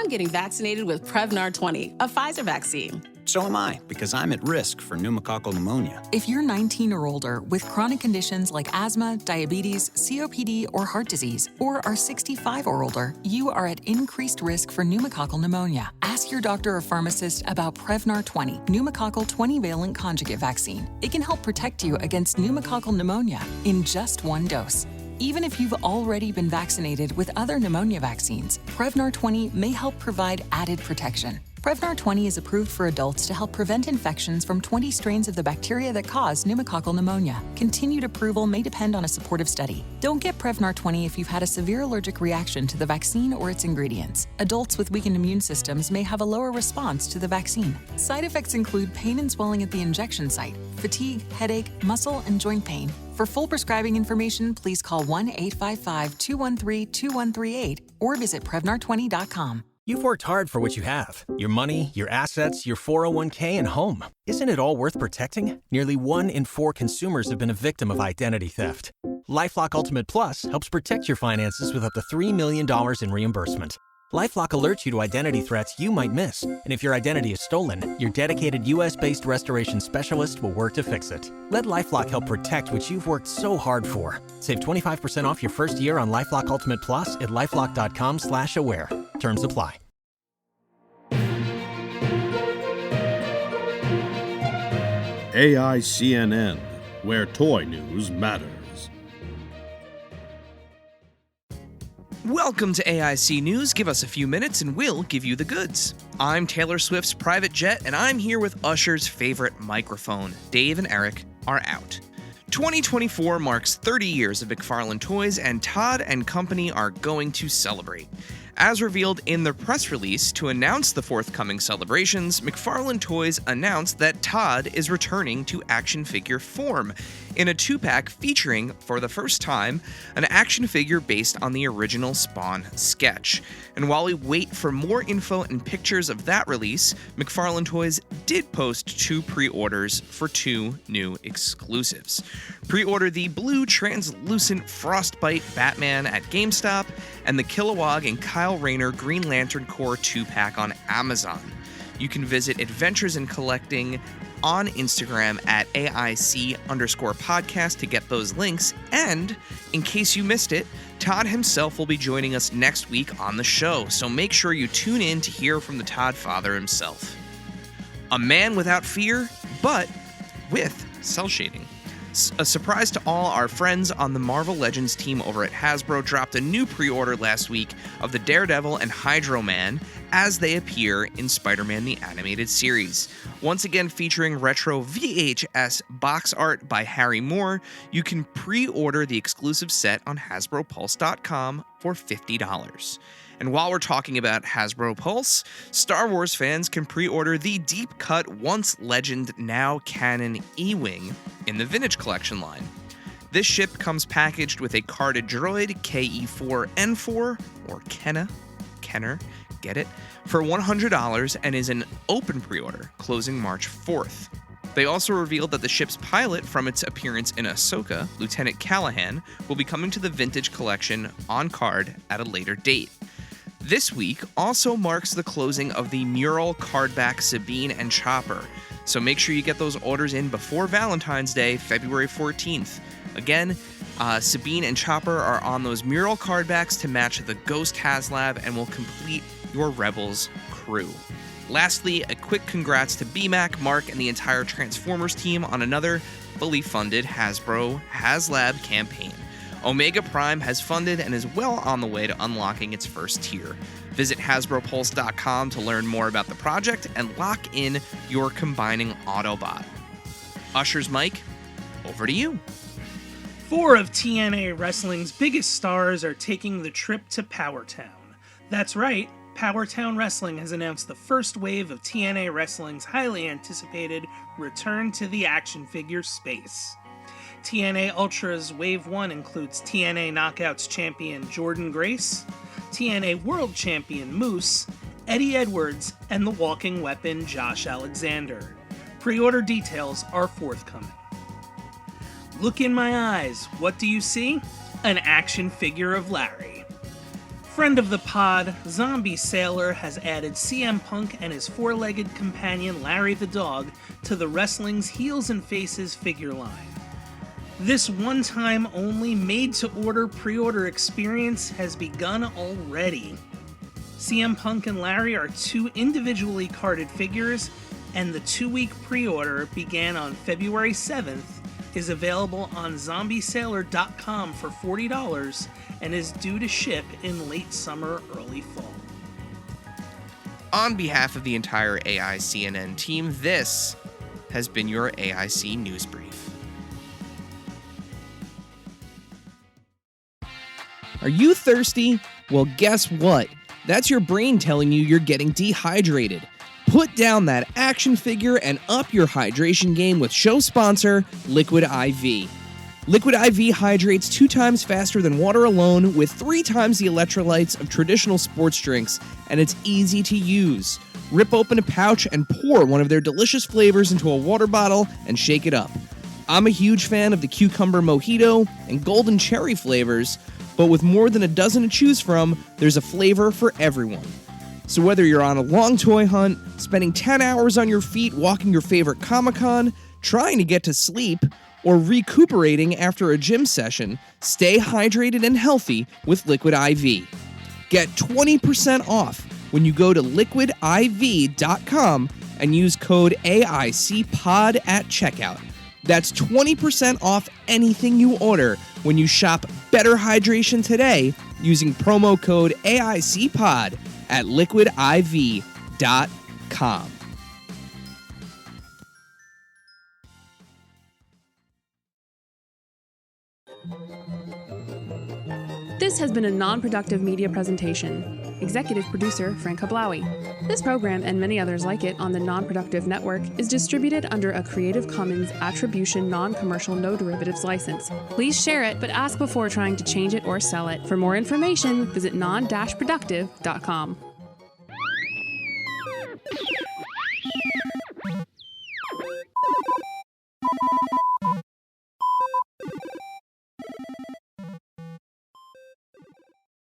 I'm getting vaccinated with Prevnar 20, a Pfizer vaccine. So am I, because I'm at risk for pneumococcal pneumonia. If you're 19 or older with chronic conditions like asthma, diabetes, COPD, or heart disease, or are 65 or older, you are at increased risk for pneumococcal pneumonia. Ask your doctor or pharmacist about Prevnar 20, pneumococcal 20-valent conjugate vaccine. It can help protect you against pneumococcal pneumonia in just one dose. Even if you've already been vaccinated with other pneumonia vaccines, Prevnar 20 may help provide added protection. Prevnar 20 is approved for adults to help prevent infections from 20 strains of the bacteria that cause pneumococcal pneumonia. Continued approval may depend on a supportive study. Don't get Prevnar 20 if you've had a severe allergic reaction to the vaccine or its ingredients. Adults with weakened immune systems may have a lower response to the vaccine. Side effects include pain and swelling at the injection site, fatigue, headache, muscle, and joint pain. For full prescribing information, please call 1-855-213-2138 or visit Prevnar20.com. You've worked hard for what you have. Your money, your assets, your 401k, and home. Isn't it all worth protecting? Nearly 1 in 4 consumers have been a victim of identity theft. LifeLock Ultimate Plus helps protect your finances with up to $3 million in reimbursement. LifeLock alerts you to identity threats you might miss. And if your identity is stolen, your dedicated U.S.-based restoration specialist will work to fix it. Let LifeLock help protect what you've worked so hard for. Save 25% off your first year on LifeLock Ultimate Plus at LifeLock.com/aware. Terms apply. AICNN, where toy news matters. Welcome to AIC News. Give us a few minutes and we'll give you the goods. I'm Taylor Swift's private jet, and I'm here with Usher's favorite microphone. Dave and Eric are out. 2024 marks 30 years of McFarlane Toys, and Todd and company are going to celebrate. As revealed in the press release to announce the forthcoming celebrations, McFarlane Toys announced that Todd is returning to action figure form in a 2-pack featuring, for the first time, an action figure based on the original Spawn sketch. And while we wait for more info and pictures of that release, McFarlane Toys did post 2 pre-orders for 2 new exclusives. Pre-order the blue translucent Frostbite Batman at GameStop and the Kilowog and Kyle Rayner Green Lantern Corps 2-pack on Amazon. You can visit Adventures in Collecting on Instagram at AIC_podcast to get those links. And in case you missed it, Todd himself will be joining us next week on the show, so make sure you tune in to hear from the Todd father himself. A man without fear, but with cel shading. A surprise to all our friends on the Marvel Legends team over at Hasbro dropped a new pre-order last week of the Daredevil and Hydro Man as they appear in Spider-Man the Animated Series. Once again featuring retro VHS box art by Harry Moore, you can pre-order the exclusive set on HasbroPulse.com for $50. And while we're talking about Hasbro Pulse, Star Wars fans can pre-order the deep-cut Once Legend, Now Canon E-Wing in the Vintage Collection line. This ship comes packaged with a carded droid, KE4N4, or Kenner, get it, for $100 and is an open pre-order, closing March 4th. They also revealed that the ship's pilot from its appearance in Ahsoka, Lieutenant Callahan, will be coming to the Vintage Collection on card at a later date. This week also marks the closing of the mural cardback Sabine and Chopper, so make sure you get those orders in before Valentine's Day, February 14th. Again, Sabine and Chopper are on those mural cardbacks to match the Ghost HasLab and will complete your Rebels crew. Lastly, a quick congrats to BMAC, Mark, and the entire Transformers team on another fully funded Hasbro HasLab campaign. Omega Prime has funded and is well on the way to unlocking its first tier. Visit HasbroPulse.com to learn more about the project and lock in your combining Autobot. Usher's mic, over to you. 4 of TNA Wrestling's biggest stars are taking the trip to Powertown. That's right, Powertown Wrestling has announced the first wave of TNA Wrestling's highly anticipated return to the action figure space. TNA Ultra's Wave 1 includes TNA Knockouts champion Jordan Grace, TNA World Champion Moose, Eddie Edwards, and the walking weapon Josh Alexander. Pre-order details are forthcoming. Look in my eyes. What do you see? An action figure of Larry. Friend of the pod, Zombie Sailor has added CM Punk and his four-legged companion Larry the Dog to the wrestling's Heels and Faces figure line. This one-time only made-to-order pre-order experience has begun already. CM Punk and Larry are two individually carded figures, and the 2-week pre-order began on February 7th, is available on zombiesailor.com for $40, and is due to ship in late summer, early fall. On behalf of the entire AICNN team, this has been your AIC News Brief. Are you thirsty? Well, guess what? That's your brain telling you you're getting dehydrated. Put down that action figure and up your hydration game with show sponsor, Liquid IV. Liquid IV hydrates 2 times faster than water alone with 3 times the electrolytes of traditional sports drinks, and it's easy to use. Rip open a pouch and pour one of their delicious flavors into a water bottle and shake it up. I'm a huge fan of the cucumber mojito and golden cherry flavors, but with more than a dozen to choose from, there's a flavor for everyone. So whether you're on a long toy hunt, spending 10 hours on your feet walking your favorite Comic-Con, trying to get to sleep, or recuperating after a gym session, stay hydrated and healthy with Liquid IV. Get 20% off when you go to liquidiv.com and use code AICPOD at checkout. That's 20% off anything you order when you shop Better Hydration today using promo code AICPOD at liquidiv.com. This has been a non-productive media presentation. Executive producer Frank Hablawi. This program and many others like it on the Non-Productive Network is distributed under a Creative Commons Attribution Non-Commercial No Derivatives license. Please share it, but ask before trying to change it or sell it. For more information, visit non-productive.com.